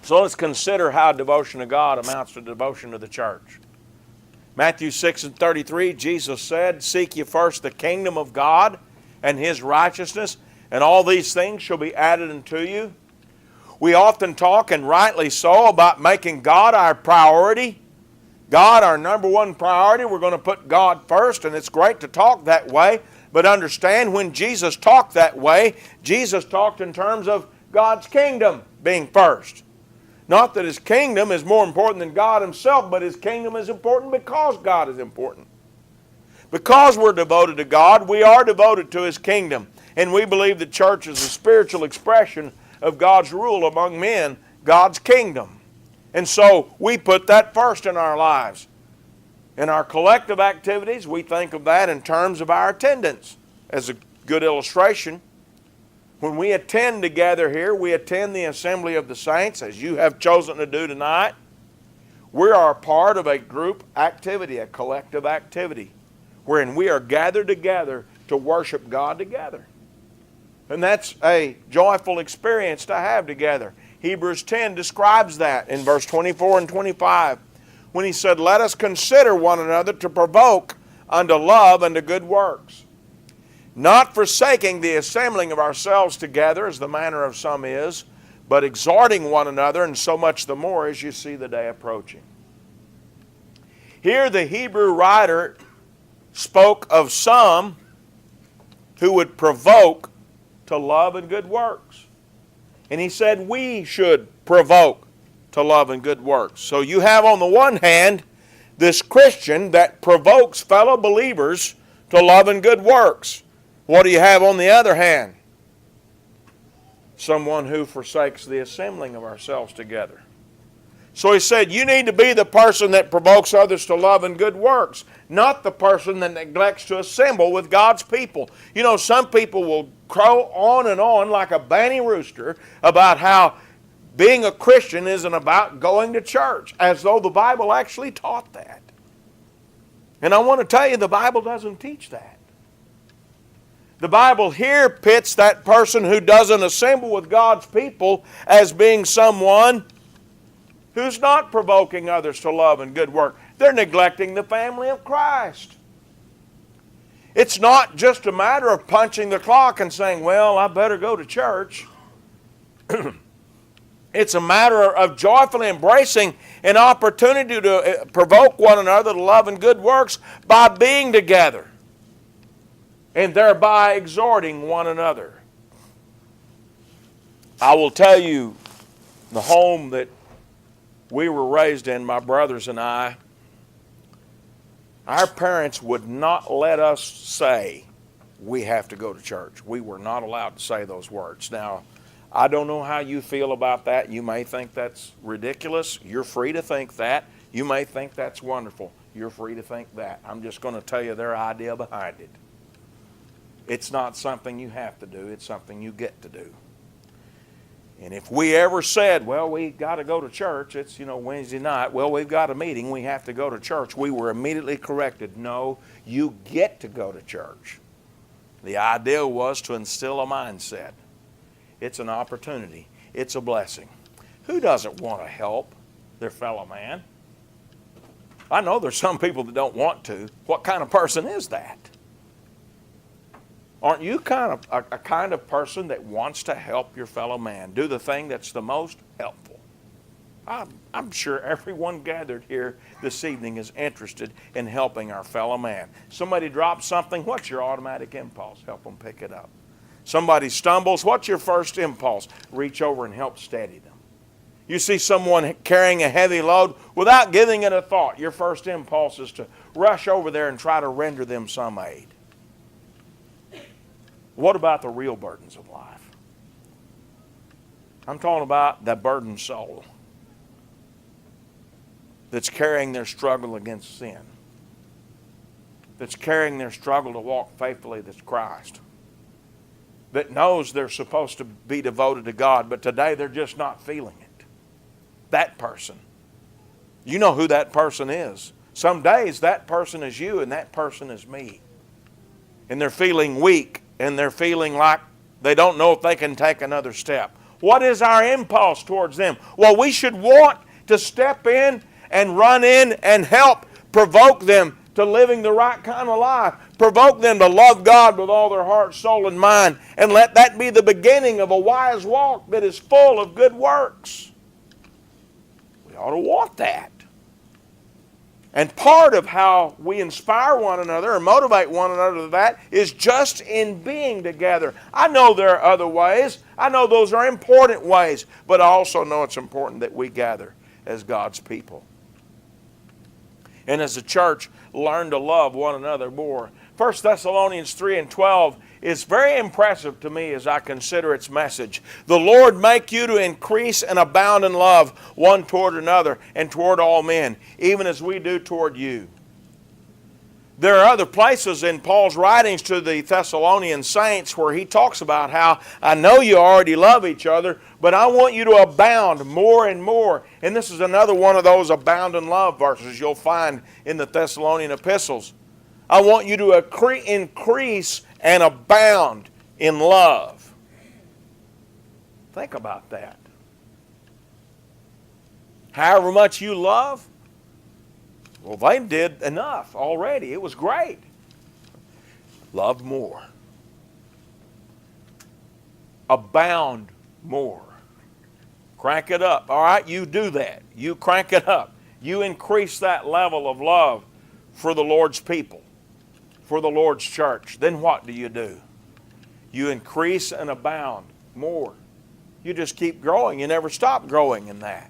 So let's consider how devotion to God amounts to devotion to the church. Matthew 6:33, Jesus said, "Seek ye first the kingdom of God and His righteousness, and all these things shall be added unto you." We often talk, and rightly so, about making God our priority. God our number one priority. We're going to put God first, and it's great to talk that way. But understand, when Jesus talked that way, Jesus talked in terms of God's kingdom being first. Not that His kingdom is more important than God Himself, but His kingdom is important because God is important. Because we're devoted to God, we are devoted to His kingdom. And we believe the church is a spiritual expression of God's rule among men, God's kingdom. And so we put that first in our lives. In our collective activities, we think of that in terms of our attendance as a good illustration. When we attend together here, we attend the assembly of the saints, as you have chosen to do tonight. We are a part of a group activity, a collective activity, wherein we are gathered together to worship God together. And that's a joyful experience to have together. Hebrews 10 describes that in verse 24 and 25, when he said, "Let us consider one another to provoke unto love and to good works, not forsaking the assembling of ourselves together, as the manner of some is, but exhorting one another, and so much the more as you see the day approaching." Here the Hebrew writer spoke of some who would provoke to love and good works. And he said we should provoke to love and good works. So you have on the one hand this Christian that provokes fellow believers to love and good works. What do you have on the other hand? Someone who forsakes the assembling of ourselves together. So he said, you need to be the person that provokes others to love and good works, not the person that neglects to assemble with God's people. You know, some people will crow on and on like a banny rooster about how being a Christian isn't about going to church, as though the Bible actually taught that. And I want to tell you, the Bible doesn't teach that. The Bible here pits that person who doesn't assemble with God's people as being someone who's not provoking others to love and good work. They're neglecting the family of Christ. It's not just a matter of punching the clock and saying, well, I better go to church. It's a matter of joyfully embracing an opportunity to provoke one another to love and good works by being together and thereby exhorting one another. I will tell you, the home that we were raised in, my brothers and I, our parents would not let us say we have to go to church. We were not allowed to say those words. Now, I don't know how you feel about that. You may think that's ridiculous. You're free to think that. You may think that's wonderful. You're free to think that. I'm just going to tell you their idea behind it. It's not something you have to do. It's something you get to do. And if we ever said, well, we got to go to church, it's, Wednesday night, well, we've got a meeting, we have to go to church, we were immediately corrected. No, you get to go to church. The idea was to instill a mindset. It's an opportunity. It's a blessing. Who doesn't want to help their fellow man? I know there's some people that don't want to. What kind of person is that? Aren't you a kind of person that wants to help your fellow man? Do the thing that's the most helpful. I'm sure everyone gathered here this evening is interested in helping our fellow man. Somebody drops something, what's your automatic impulse? Help them pick it up. Somebody stumbles, what's your first impulse? Reach over and help steady them. You see someone carrying a heavy load, without giving it a thought, your first impulse is to rush over there and try to render them some aid. What about the real burdens of life? I'm talking about the burdened soul that's carrying their struggle against sin, that's carrying their struggle to walk faithfully with Christ, that knows they're supposed to be devoted to God, but today they're just not feeling it. That person. You know who that person is. Some days that person is you and that person is me. And they're feeling weak. And they're feeling like they don't know if they can take another step. What is our impulse towards them? Well, we should want to step in and run in and help provoke them to living the right kind of life. Provoke them to love God with all their heart, soul, and mind. And let that be the beginning of a wise walk that is full of good works. We ought to want that. And part of how we inspire one another or motivate one another to that is just in being together. I know there are other ways. I know those are important ways. But I also know it's important that we gather as God's people. And as a church, learn to love one another more. 1 Thessalonians 3:12 is very impressive to me as I consider its message. The Lord make you to increase and abound in love one toward another and toward all men, even as we do toward you. There are other places in Paul's writings to the Thessalonian saints where he talks about how, I know you already love each other, but I want you to abound more and more. And this is another one of those abound in love verses you'll find in the Thessalonian epistles. I want you to increase and abound in love. Think about that. However much you love, well, they did enough already. It was great. Love more. Abound more. Crank it up. All right, you do that. You crank it up. You increase that level of love for the Lord's people, for the Lord's church. Then what do? You increase and abound more. You just keep growing. You never stop growing in that.